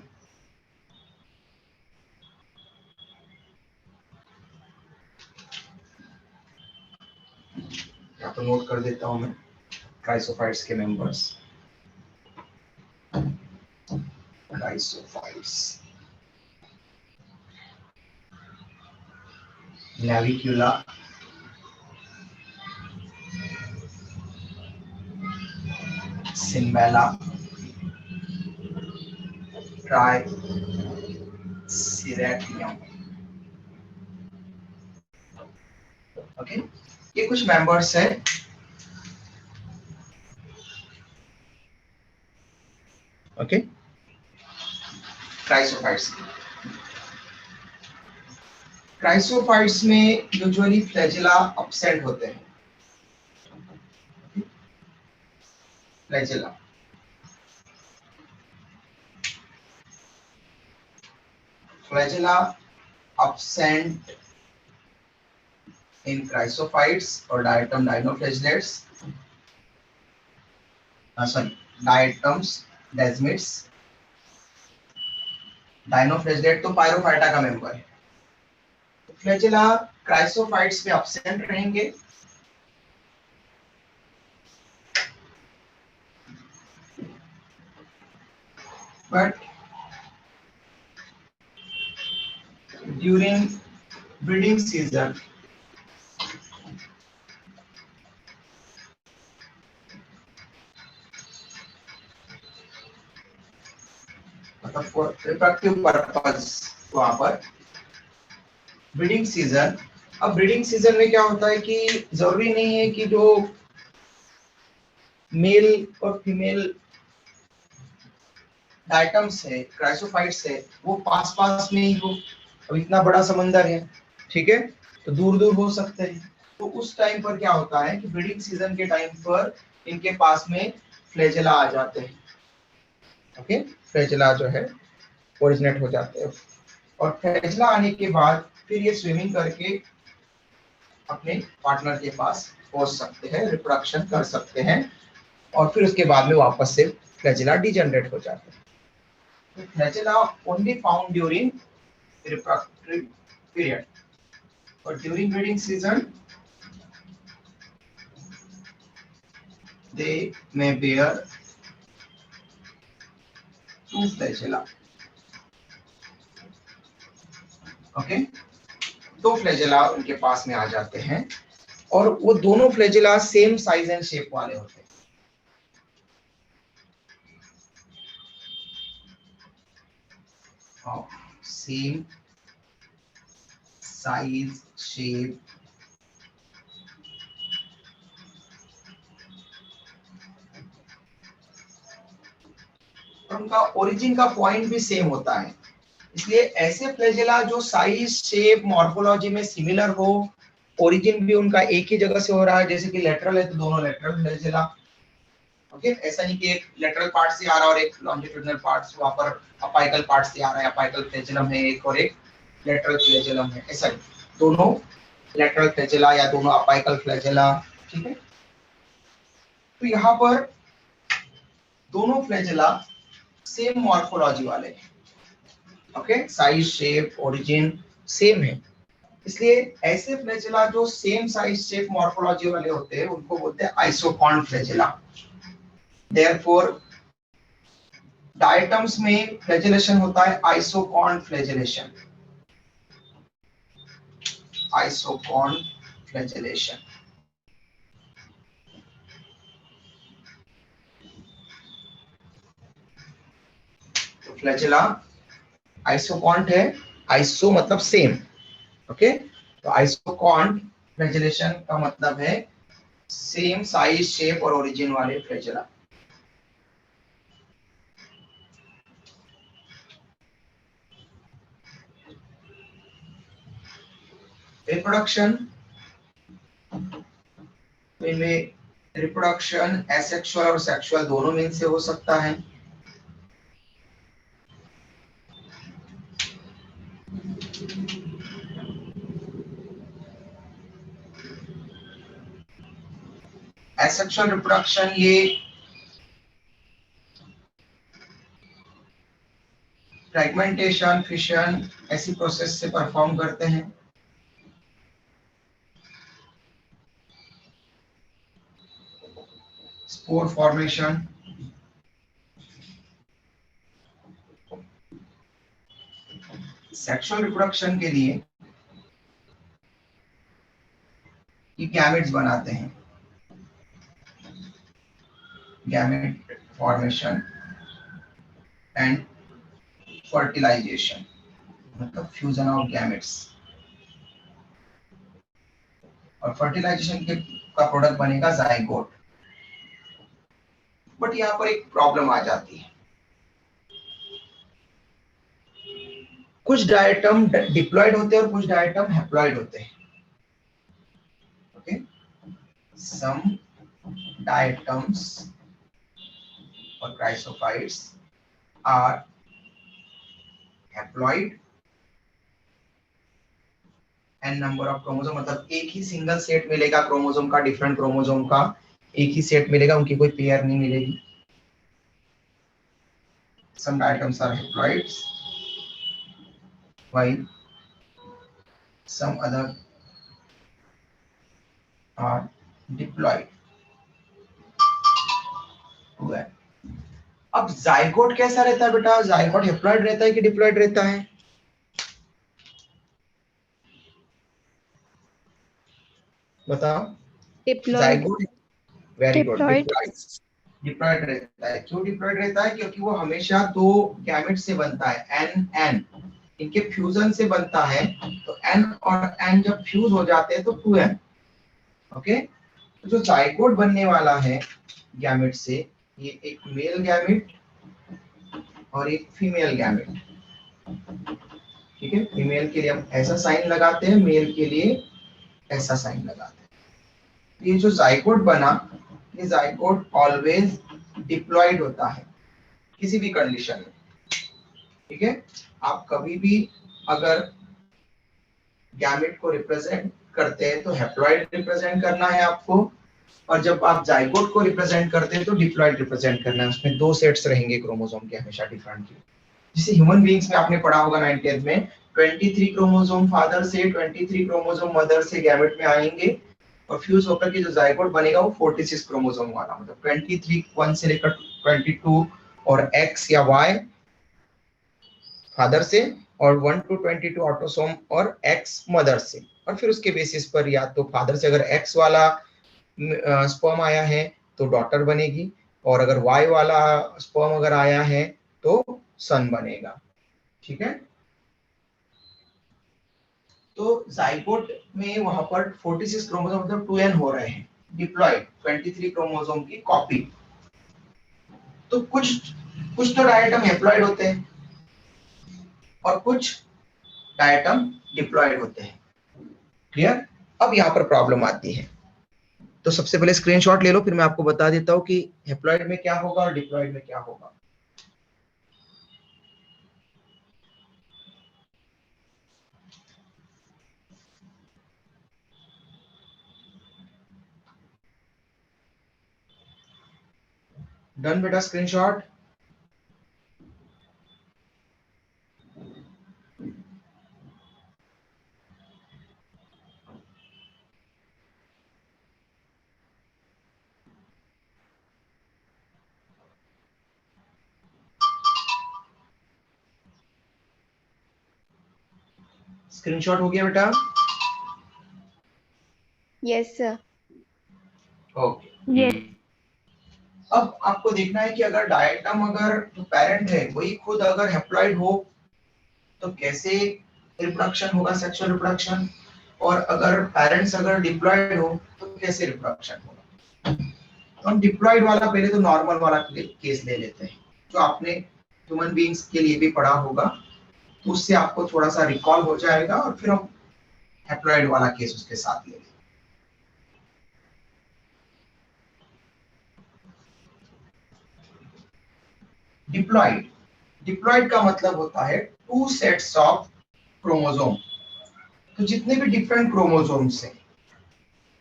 या तो नोट कर देता हूं मैं क्राइसोफाइट्स के मेंबर्स। क्राइसोफाइट्स, नेविकुला, सिम्बेला, ट्राइसेरेटियम। ओके, ये कुछ मेंबर्स है। Okay, chrysophytes. क्राइसोफाइट्स में यूजुअली फ्लैजिला एब्सेंट होते हैं। Flagella, flagella absent in chrysophytes or diatom dinoflagellates, sorry, diatoms, desmids। डायनोफ्लेजेलेट तो पायरोफाइटा का मेंबर है। तो फ्लैजिला क्राइसोफाइट्स में एब्सेंट रहेंगे, but during breeding season मतलब फॉर रिप्रोडक्टिव पर्पस वहां पर ब्रीडिंग सीजन। अब ब्रीडिंग सीजन में क्या होता है कि जरूरी नहीं है कि जो मेल और फीमेल डायटम्स है, क्राइसोफाइट्स है, वो पास पास में ही हो। अब इतना बड़ा समंदर है, ठीक है, तो दूर दूर हो सकते हैं। तो उस टाइम पर क्या होता है कि ब्रीडिंग सीजन के टाइम पर इनके पास में फ्लैजेला आ जाते हैं। ओके, फ्लैजेला जो है ओरिजिनेट हो जाते हैं, और फ्लैजेला आने के बाद फिर ये स्विमिंग करके अपने पार्टनर के पास पहुंच सकते हैं, रिप्रोडक्शन कर सकते हैं, और फिर उसके बाद में वापस से फ्लैजेला डिजनरेट हो जाते हैं। तो flagella only found during reproductive period, but during breeding season they may bear two flagella. Okay, दो फ्लैजेला उनके पास में आ जाते हैं, और वो दोनों flagella same size and shape वाले होते हैं। सेम साइज शेप और उनका ओरिजिन का पॉइंट भी सेम होता है। इसलिए ऐसे फ्लैजेला जो साइज शेप मॉर्फोलॉजी में सिमिलर हो, ओरिजिन भी उनका एक ही जगह से हो रहा है, जैसे कि लेटरल है तो दोनों लेटरल फ्लैजेला। ओके, ऐसा नहीं कि एक लेटरल पार्ट से आ रहा है और एक लॉन्जिट्यूडिनल पार्ट से, वहां पर अपाइकल पार्ट से आ रहा है, अपाइकल फ्लैजेलम है एक और एक लेटरल फ्लैजेलम है, ऐसा नहीं, दोनों लेटरल फ्लैजेला या दोनों अपाइकल फ्लैजेला। ठीक है, तो यहाँ पर दोनों फ्लैजेला सेम मॉर्फोलॉजी वाले हैं। Okay, size shape origin same है, इसलिए ऐसे फ्लैजेला जो सेम साइज शेप मॉर्फोलॉजी वाले होते हैं उनको बोलते हैं आइसोकॉन फ्लैजेला। देयरफॉर डायटम्स में फ्लैजेलेशन होता है आइसोकॉन फ्लैजेलेशन, आइसोकॉन फ्लैजेलेशन। तो फ्लैजेला आइसोकॉन्ट है, आइसो मतलब सेम, ओके, तो आइसोकॉन्ट फ्लैजेलेशन का मतलब है सेम साइज शेप और ओरिजिन वाले फ्लैजेला। रिप्रोडक्शन, इनमें रिप्रोडक्शन एसेक्सुअल और सेक्सुअल दोनों मीन से हो सकता है। एसेक्सुअल रिप्रोडक्शन ये फ्रैगमेंटेशन, फिशन ऐसी प्रोसेस से परफॉर्म करते हैं। स्पोर फॉर्मेशन, सेक्सुअल रिप्रोडक्शन के लिए ये गैमेट्स बनाते हैं, गैमेट फॉर्मेशन एंड फर्टिलाइजेशन, मतलब फ्यूजन ऑफ गैमेट्स, और फर्टिलाइजेशन के का प्रोडक्ट बनेगा जाइगोट। बट यहाँ पर एक प्रॉब्लम आ जाती है, कुछ डायटम डिप्लॉयड होते हैं और कुछ डायटम हैप्लॉयड होते हैं। ओके, सम डायटम्स और chrysophytes are haploid n number of chromosome, मतलब एक ही सिंगल सेट मिलेगा क्रोमोसोम का, डिफरेंट क्रोमोसोम का एक ही सेट मिलेगा, उनकी कोई पेयर नहीं मिलेगी। Some diatoms are haploids while some other are diploid to अब जाइगोट कैसा रहता है बेटा? जाइगोट हैप्लॉइड रहता है कि डिप्लॉइड रहता है? बताओ। Diploid. Zygote, very good, diploid. Diploid. Diploid रहता है। क्यों डिप्लॉइड रहता है? क्योंकि वो हमेशा दो गैमेट से बनता है, एन एन, इनके फ्यूजन से बनता है। तो एन और एन जब फ्यूज हो जाते हैं तो 2n। ओके, तो जो जाइगोट बनने वाला है गैमेट से, ये एक मेल गैमेट और एक फीमेल गैमेट। ठीक है, फीमेल के लिए हम ऐसा साइन लगाते हैं, मेल के लिए ऐसा साइन लगाते हैं। ये जो जाइगोट बना, ये जाइगोट ऑलवेज डिप्लॉइड होता है किसी भी कंडीशन में। ठीक है, आप कभी भी अगर गैमेट को रिप्रेजेंट करते हैं तो हैप्लॉइड रिप्रेजेंट करना है आपको, और जब आप जाइगोट को रिप्रेजेंट करते हैं तो डिप्लॉइड रिप्रेजेंट करना है। उसमें दो सेट्स रहेंगे क्रोमोसोम के, हमेशा डिफरेंट के। जैसे ह्यूमन बीइंग्स में आपने पढ़ा होगा 9th में, 23 क्रोमोसोम फादर से, 23 क्रोमोसोम मदर से गैमेट में आएंगे, और फ्यूज होकर के जो जाइगोट बनेगा वो 46 क्रोमोसोम वाला, मतलब 23 1 से लेकर 22, और एक्स या वाई फादर से, और 1 to 22 ऑटोसोम और एक्स मदर से। और फिर उसके बेसिस पर या तो फादर से अगर एक्स वाला स्पर्म आया है तो डॉटर बनेगी, और अगर वाई वाला स्पर्म अगर आया है तो सन बनेगा। ठीक है, तो जाइगोट में वहां पर 46 क्रोमोसोम मतलब 2n हो रहे हैं, डिप्लॉइड 23 क्रोमोसोम की कॉपी। तो कुछ कुछ तो डायटम हैप्लॉइड होते हैं और कुछ डायटम डिप्लॉइड होते हैं। क्लियर? अब यहाँ पर प्रॉब्लम आती है, तो सबसे पहले स्क्रीनशॉट ले लो, फिर मैं आपको बता देता हूँ कि हैप्लॉइड में क्या होगा और डिप्लॉइड में क्या होगा। डन बेटा, स्क्रीनशॉट। स्क्रीनशॉट हो गया बेटा? Yes sir. ओके। यस। अब आपको देखना है कि अगर डायटम, अगर जो पेरेंट है वही खुद अगर हैप्लॉइड हो तो कैसे रिप्रोडक्शन होगा, सेक्सुअल रिप्रोडक्शन, और अगर पेरेंट्स अगर डिप्लॉइड हो तो कैसे रिप्रोडक्शन होगा। तो हम डिप्लॉइड वाला पहले तो नॉर्मल वाला केस ले लेते हैं, जो आपने ह्यूमन बीइंग्स के लिए भी पढ़ा होगा, तो उससे आपको थोड़ा सा रिकॉल हो जाएगा, और फिर हम हैप्लॉइड वाला केस उसके साथ ले लेंगे। डिप्लॉइड, डिप्लॉइड का मतलब होता है टू सेट्स ऑफ क्रोमोसोम, तो जितने भी डिफरेंट क्रोमोसोम्स हैं।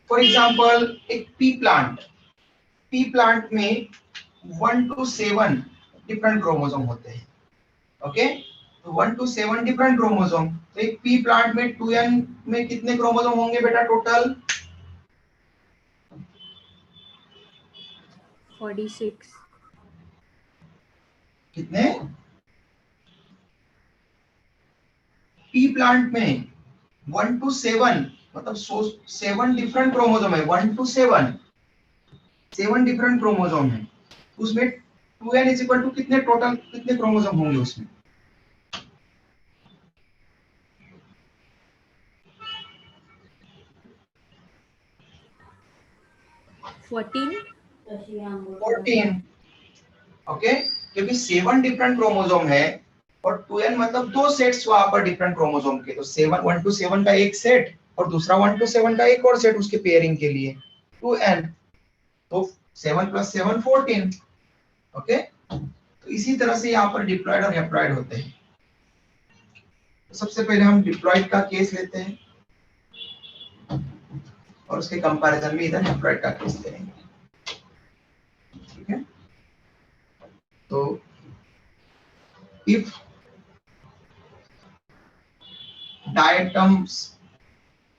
फॉर एग्जांपल एक पी प्लांट में 1 to 7 डिफरेंट क्रोमोसोम होते हैं। ओके, तो 1 to 7 डिफरेंट क्रोमोसोम, तो एक पी प्लांट में 2n में कितने क्रोमोसोम होंगे बेटा टोटल? 46। कितने? पी प्लांट में 1 to 7 मतलब 7 डिफरेंट क्रोमोसोम है, 1 to 7 7 डिफरेंट क्रोमोसोम है। उसमें 2n इज इक्वल टू कितने, टोटल कितने क्रोमोसोम होंगे उसमें? 14। 14। ओके, क्योंकि 7 डिफरेंट क्रोमोसोम है, और 2n मतलब दो सेट्स वहां पर डिफरेंट क्रोमोसोम के, तो 7 1 to 7 का एक सेट, और दूसरा 1 to 7 का एक और सेट उसके पेयरिंग के लिए, 2n। तो 7 + 7 14। ओके, तो इसी तरह से यहाँ पर डिप्लॉयड और हैप्लॉयड होते हैं। तो सबसे पहले हम डिप्लॉयड का केस लेते हैं, और उसके कंपैरिजन में इधर हैप्लॉयड का केस लेंगे। ठीक है, तो if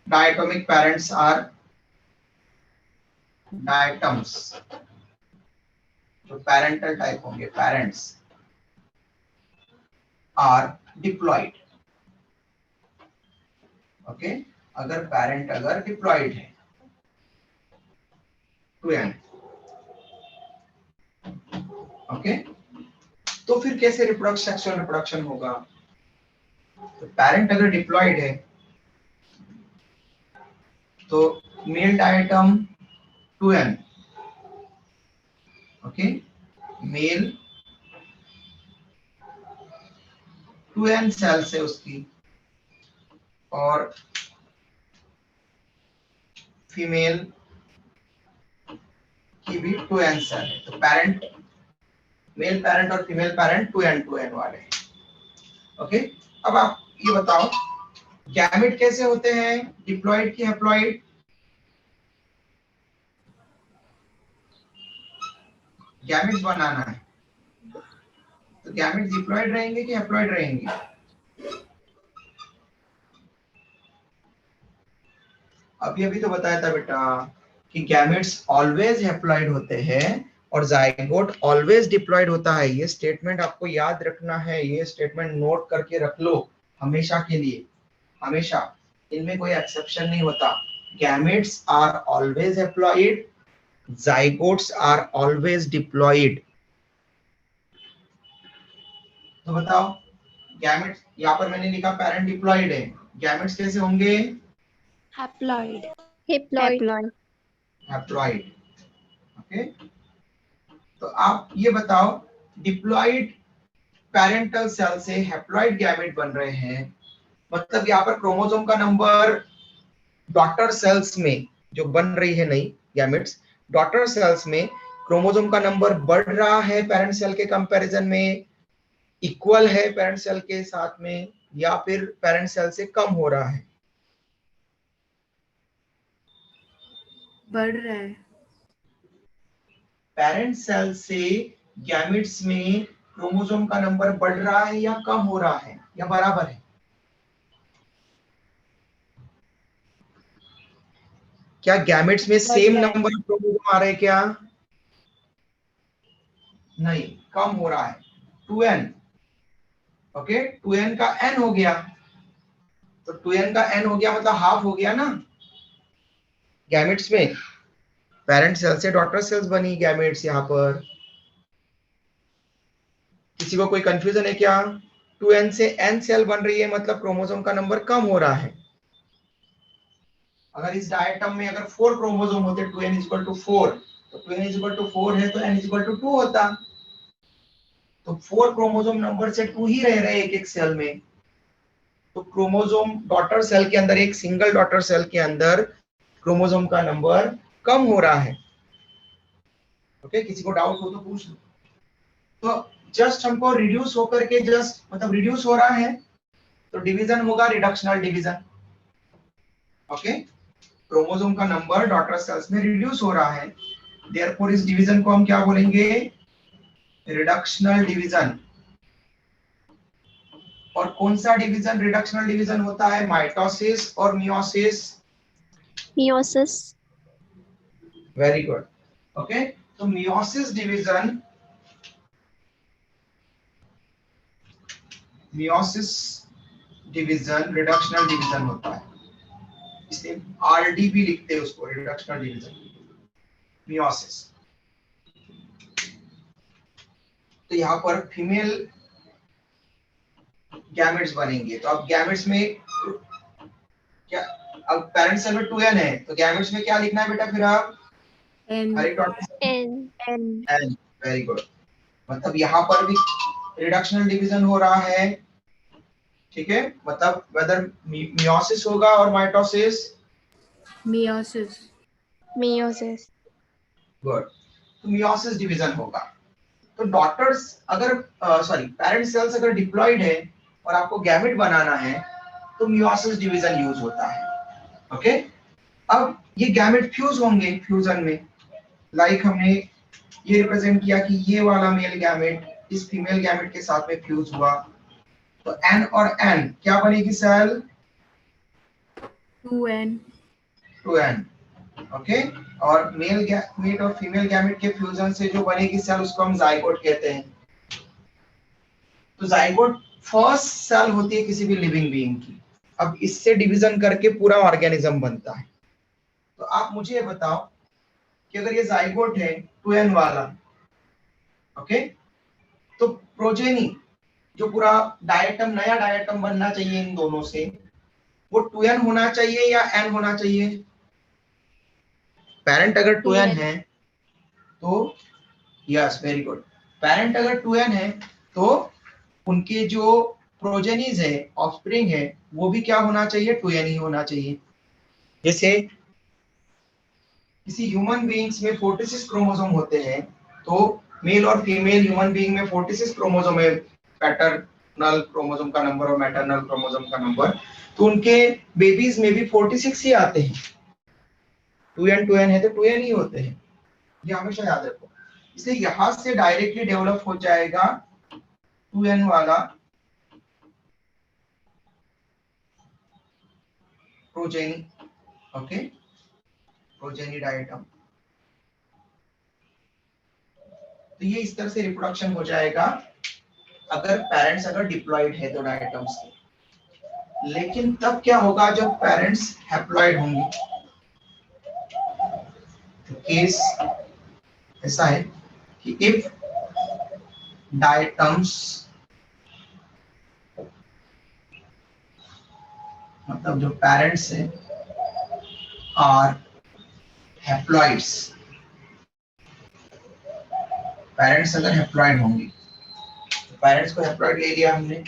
diatomic parents are diatoms, जो पैरेंटल टाइप होंगे, पेरेंट्स आर डिप्लॉयड, ओके, अगर पैरेंट अगर डिप्लॉयड है टू एन, ओके, तो फिर कैसे रिप्रोडक्शन, सेक्सुअल रिप्रोडक्शन होगा? तो पेरेंट अगर डिप्लॉयड है तो male diatom 2n, okay, male 2n cells है उसकी, और फीमेल की भी 2n सेल है। तो पेरेंट, मेल पेरेंट और फीमेल पेरेंट 2n वाले हैं, ओके। अब आप ये बताओ गैमेट कैसे होते हैं, डिप्लॉयड की हैप्लॉयड? गैमेट्स बनाना है तो गैमेट्स डिप्लॉयड रहेंगे कि हैप्लॉयड रहेंगे? अभी तो बताया था बेटा कि गैमेट्स ऑलवेज हैप्लॉयड होते हैं और जाइगोट ऑलवेज डिप्लॉयड होता है। ये स्टेटमेंट आपको याद रखना है, ये स्टेटमेंट नोट करके रख लो हमेशा के लिए, हमेशा, इनमें कोई एक्सेप्शन नहीं होता। Gametes are always haploid, zygotes are always diploid. तो बताओ गैमेट्स, यहाँ पर मैंने लिखा पेरेंट डिप्लॉयड है, गैमेट्स कैसे होंगे? Haploid. Haploid, okay. तो आप ये बताओ डिप्लॉयड पैरेंटल सेल से हैप्लॉयड गैमेट बन रहे हैं, मतलब यहाँ पर क्रोमोसोम का नंबर डॉटर सेल्स में जो बन रही है नई गैमेट्स, डॉटर सेल्स में क्रोमोसोम का नंबर बढ़ रहा है पेरेंट सेल के कंपैरिजन में, इक्वल है पेरेंट सेल के साथ में, या फिर पेरेंट सेल से कम हो रहा है? बढ़ रहा है। पेरेंट सेल से गैमेट्स में क्रोमोसोम का नंबर बढ़ रहा है या कम हो रहा है या बराबर है? क्या गैमेट्स में सेम नंबर ऑफ क्रोमोसोम आ रहे हैं क्या? नहीं, कम हो रहा है, 2n, ओके, 2n का n हो गया, तो 2n का n हो गया मतलब हाफ हो गया ना। गैमेट्स में पेरेंट सेल से डॉटर सेल्स बनी गैमेट्स, यहाँ पर किसी को कोई कंफ्यूजन है क्या? 2n से n सेल बन रही है मतलब क्रोमोसोम का नंबर कम हो रहा है। अगर इस डायटम में अगर 4 क्रोमोसोम होते, 2n इक्वल टू 4, तो 2n इक्वल टू 4 है तो n इक्वल टू 2 होता। तो 4 क्रोमोसोम नंबर से 2 ही रह रहे एक सेल में, तो क्रोमोसोम डॉटर सेल के अंदर, एक सिंगल डॉटर सेल के अंदर क्रोमोसोम का नंबर कम हो रहा है, ओके। किसी को डाउट हो तो पूछ लो। तो जस्ट हमको रिड्यूस होकर के, जस्ट मतलब रिड्यूस हो रहा है तो डिवीजन होगा रिडक्शनल डिवीजन, ओके। क्रोमोसोम का नंबर डॉटर सेल्स में रिड्यूस हो रहा है, देयरफॉर इस डिवीजन को हम क्या बोलेंगे? Reductional division. और कौन सा डिवीजन रिडक्शनल डिवीजन होता है, माइटोसिस और meiosis? Meiosis. Very good, okay. तो meiosis division, meiosis division reductional division होता है, इसलिए आरडीबी लिखते हैं उसको, रिडक्शनल डिवीजन, मियोसिस। तो यहाँ पर फीमेल गैमेट्स बनेंगे, तो अब गैमेट्स में क्या, अब पेरेंट सेल में 2n है तो गैमेट्स में क्या लिखना है बेटा फिर आप? N. हर एक daughter N. n, very good. मतलब यहाँ पर भी रिडक्शनल डिवीजन हो रहा है, ठीक है, मतलब वेदर मियोसिस होगा और माइटोसिस? Meiosis. Meiosis. गुड, तो मियोसिस डिवीजन होगा। तो डॉटर्स अगर सॉरी पेरेंट सेल्स अगर डिप्लॉयड है और आपको गैमेट बनाना है तो मियोसिस डिवीजन यूज होता है, ओके। अब ये गैमेट फ्यूज होंगे फ्यूजन में, लाइक हमने ये रिप्रेजेंट किया कि ये वाला मेल गैमेट इस फीमेल गैमेट के साथ में फ्यूज हुआ, तो n और n क्या बनेगी सेल? 2N. 2n, okay. और मेल गैमेट और फीमेल गैमेट के फ्यूजन से जो बनेगी सेल उसको हम जाइगोट कहते हैं। तो जाइगोट फर्स्ट सेल होती है किसी भी लिविंग बीइंग की। अब इससे डिवीजन करके पूरा ऑर्गेनिज्म बनता है। तो आप मुझे ये बताओ कि अगर ये जाइगोट है 2n वाला, ओके, तो प्रोजेनी जो पूरा डायटम, नया डायटम बनना चाहिए इन दोनों से, वो 2n होना चाहिए या n होना चाहिए? पेरेंट अगर 2n है तो यस, वेरी गुड। पेरेंट अगर 2n है तो उनके जो प्रोजेनीज है, ऑफस्प्रिंग है, वो भी क्या होना चाहिए? 2n ही होना चाहिए। जैसे किसी ह्यूमन बीइंग्स में 46 क्रोमोसोम होते हैं, तो मेल और फीमेल ह्यूमन बीइंग में 46 क्रोमोसोम है, पैटर्नल क्रोमोसोम का नंबर और मैटरनल क्रोमोसोम का नंबर। तो उनके बेबीज में भी 46 ही आते हैं। 2n है तो 2n ही होते हैं, ये हमेशा याद रखो। इसलिए यहां से डायरेक्टली डेवलप हो जाएगा 2n वाला प्रोजेनी, ओके, प्रोजेनी डायटम। तो ये इस तरह से रिप्रोडक्शन हो जाएगा अगर पेरेंट्स अगर डिप्लॉयड है तो डायटम्स के। लेकिन तब क्या होगा जब पेरेंट्स हैप्लॉयड होंगे? तो केस ऐसा है कि इफ डायटम्स, मतलब जो पेरेंट्स है, आर हैप्लॉइड्स, पेरेंट्स अगर हैप्लॉइड होंगे, तो पेरेंट्स को हैप्लॉइड ले लिया हमने,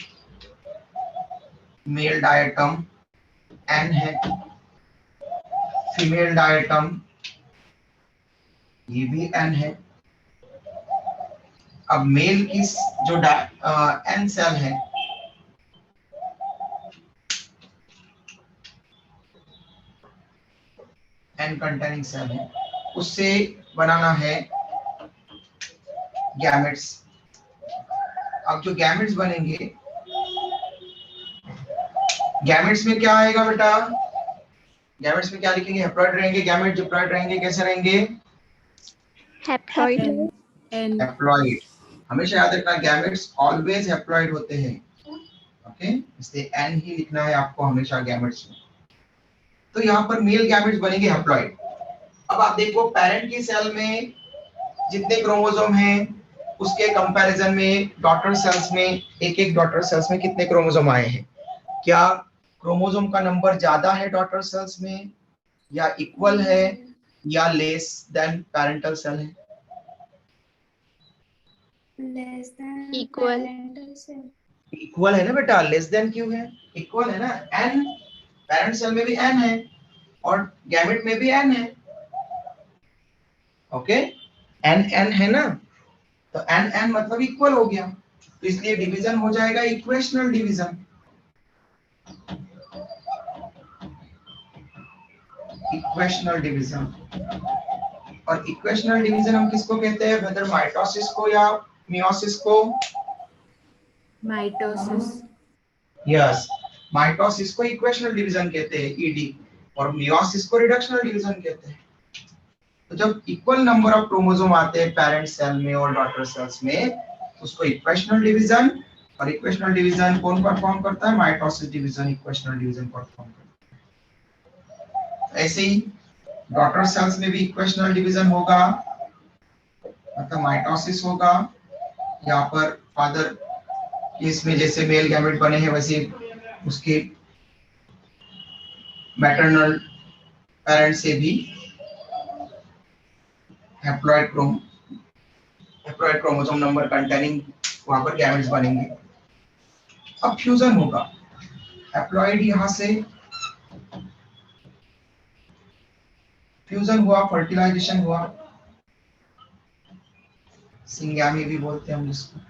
मेल डायटम एन है, फीमेल डायटम ये भी एन है। अब मेल की जो एन सेल है, एन कंटेनिंग सेल है, उससे बनाना है गैमेट्स। अब जो गैमेट्स बनेंगे, गैमेट्स में क्या आएगा बेटा? गैमेट्स में क्या लिखेंगे? हैप्लॉइड रहेंगे। गैमेट डिप्लॉइड रहेंगे, कैसे रहेंगे? Haploid. N haploid. हमेशा याद रखना, गैमेट्स ऑलवेज हैप्लॉइड होते हैं, ओके, इसलिए एन ही लिखना है आपको हमेशा गैमेट्स में। तो यहाँ पर मेल गैमेट्स बनेंगे हैप्लॉइड। अब आप देखो पेरेंट की सेल में जितने क्रोमोसोम हैं उसके कंपैरिजन में डॉटर सेल्स में, एक एक डॉटर सेल्स में कितने क्रोमोसोम आए हैं? क्या क्रोमोसोम का नंबर ज्यादा है डॉटर सेल्स में, या इक्वल है, या लेस देन पैरेंटल सेल है? Less than equal. Parental cell. Equal है ना बेटा, लेस देन क्यों है? इक्वल है ना। एन, पेरेंट सेल में भी एन है और गैमेट में भी एन है, ओके, एन एन है ना, तो एन एन मतलब इक्वल हो गया, तो इसलिए डिवीजन हो जाएगा इक्वेशनल डिवीजन। इक्वेशनल डिवीजन, और इक्वेशनल डिवीजन हम किसको कहते हैं? वेदर माइटोसिस को या मियोसिस को? mitosis. यस, माइटोसिस को इक्वेशनल डिवीजन कहते हैं, ईडी, और मियोसिस को रिडक्शनल डिवीजन कहते हैं। तो जब इक्वल नंबर ऑफ क्रोमोसोम आते हैं पेरेंट सेल में और डॉटर सेल्स में, उसको इक्वेशनल डिवीजन, और इक्वेशनल डिवीजन कौन परफॉर्म करता है? Mitosis division equational division perform करता है। ऐसे ही डॉटर सेल्स में भी इक्वेशनल डिवीजन होगा, मतलब माइटोसिस होगा। यहाँ पर फादर केस में जैसे मेल गैमेट बने हैं वैसे उसके मैटरनल पेरेंट से भी हैप्लॉइड क्रोमोसोम नंबर कंटेनिंग वहां पर गैमेट्स बनेंगे। अब फ्यूजन होगा, हैप्लॉइड यहां से फ्यूजन हुआ, फर्टिलाइजेशन हुआ, सिंगैमी भी बोलते हैं हम जिसको,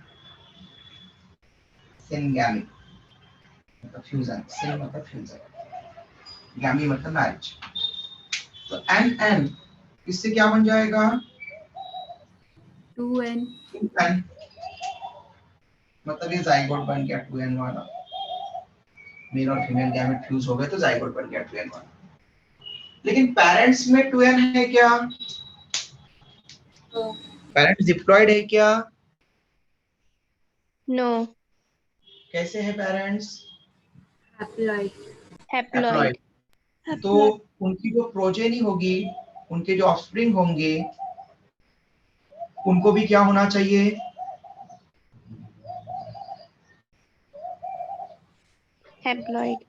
सिंगैमी मतलब फ्यूजन, सिंग मतलब फ्यूजन, गैमी मतलब मैरिज। तो एन एन इससे क्या बन जाएगा? 2N. 2n, मतलब ये जाइगोट बन गया 2n वाला, मेल और फीमेल गैमेट फ्यूज हो गए तो जाइगोट बन गया 2n वाला। लेकिन पेरेंट्स में 2n है क्या? पेरेंट्स डिप्लॉयड है क्या? No. कैसे है पेरेंट्स? Haploid. Haploid. तो उनकी जो प्रोजेनी होगी, उनके जो ऑफस्प्रिंग होंगे, उनको भी क्या होना चाहिए? Haploid.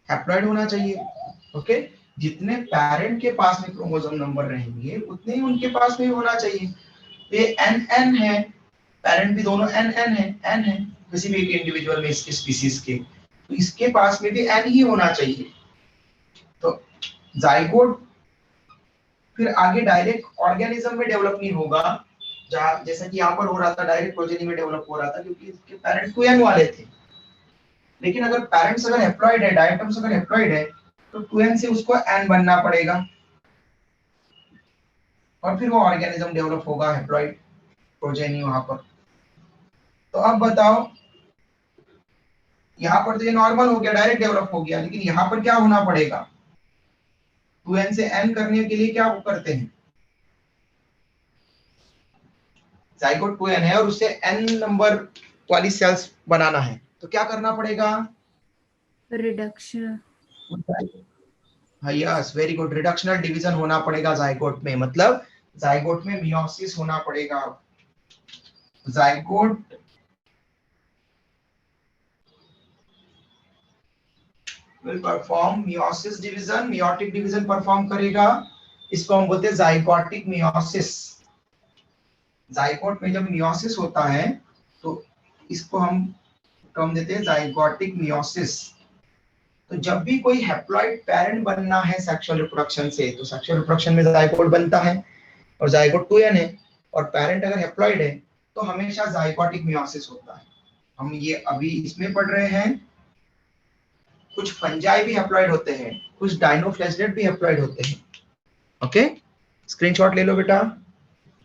हैप्लॉइड होना चाहिए। ओके, जितने पेरेंट के पास में क्रोमोसोम नंबर रहेंगे उतने ही उनके पास में होना चाहिए। ये एन एन है, पेरेंट भी दोनों एन एन है, एन है किसी भी एक इंडिविजुअल में इसके स्पीसीज के, तो इसके पास में भी एन ही होना चाहिए। तो जाइगोट फिर आगे डायरेक्ट ऑर्गेनिज्म में डेवलप नहीं होगा, जहाँ जैसा कि यहाँ पर हो रहा था, डायरेक्ट प्रोजेनी में डेवलप हो रहा था क्योंकि इसके पेरेंट 2n वाले थे। लेकिन अगर पेरेंट्स अगर हैप्लॉइड है, डायटम्स अगर हैप्लॉइड है, तो 2n से उसको n बनना पड़ेगा और फिर वो ऑर्गेनिज्म डेवलप होगा, हैप्लॉइड प्रोजेनी वहां पर। तो अब बताओ, यहाँ पर तो ये नॉर्मल हो गया, डायरेक्ट डेवलप हो गया, लेकिन यहाँ पर क्या होना पड़ेगा? 2n से n करने के लिए क्या वो करते हैं? जाइगोट 2n है और उसे n नंबर वाली सेल्स बनाना है, तो क्या करना पड़ेगा? Reduction. हाँ yes, very good, reductional division होना पड़ेगा जाइगोट में, मतलब जाइगोट में मियोसिस होना पड़ेगा। Zygote will perform meiosis division, meiotic division perform करेगा, इसको हम बोलते हैं जाइगोटिक मियोसिस। जाइगोट में जब मियोसिस होता है तो इसको हम टर्म देते हैं जाइगोटिक मियोसिस। तो जब भी कोई हैप्लॉइड पेरेंट बनना है सेक्सुअल रिप्रोडक्शन से, तो सेक्सुअल रिप्रोडक्शन में जाइगोट बनता है और जाइगोट 2n है, और पेरेंट अगर हैप्लॉइड है तो हमेशा जाइगोटिक मियोसिस होता है। हम ये अभी इसमें पढ़ रहे हैं। कुछ फंजाई भी हैप्लॉइड होते हैं, कुछ डायनोफ्लैजेलेट भी हैप्लॉइड होते हैं। ओके, स्क्रीनशॉट ले लो बेटा,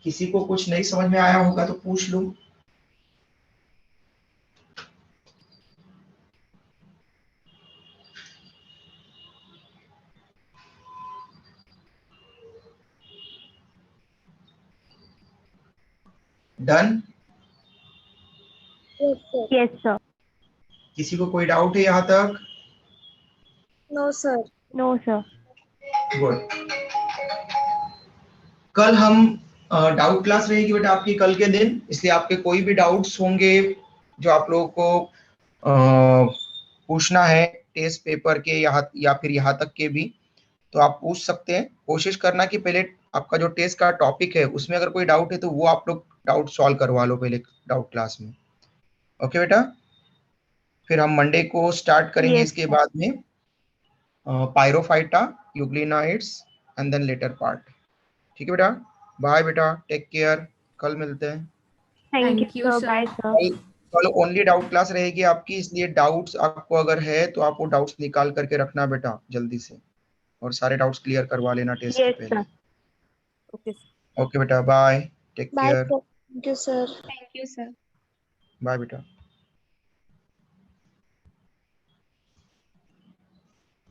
किसी को कुछ नहीं समझ में आया होगा तो पूछ लो। डन? Yes, sir. किसी को कोई डाउट है यहाँ तक? No, sir. No, sir. Good. कल हम डाउट क्लास रहेगी बेटा आपकी कल के दिन, इसलिए आपके कोई भी डाउट्स होंगे जो आप लोगों को पूछना है टेस्ट पेपर के या फिर यहाँ तक के भी, तो आप पूछ सकते हैं। कोशिश करना कि पहले आपका जो टेस्ट का टॉपिक है उसमें अगर कोई डाउट है तो वो आप लोग डाउट सॉल्व करवा लो पहले डाउट क्लास में। ओके बेटा, फिर हम मंडे को स्टार्ट करेंगे Yes, इसके sir. बाद में पायरोफाइटा, यूग्लिनाइड्स एंड देन लेटर पार्ट। ठीक है बेटा, बाय बेटा, टेक केयर, कल मिलते हैं। Thank you, Thank you, sir. sir. Bye, sir. कल ओनली डाउट क्लास रहेगी आपकी, इसलिए डाउट्स आपको अगर है तो आप वो डाउट्स निकाल करके रखना बेटा जल्दी से, और सारे डाउट्स क्लियर करवा लेना टेस्ट के Yes, पहले। sir. Okay. ओके बेटा, bye, take Bye, care, sir. Thank you, sir. Thank you, sir. Bye बेटा।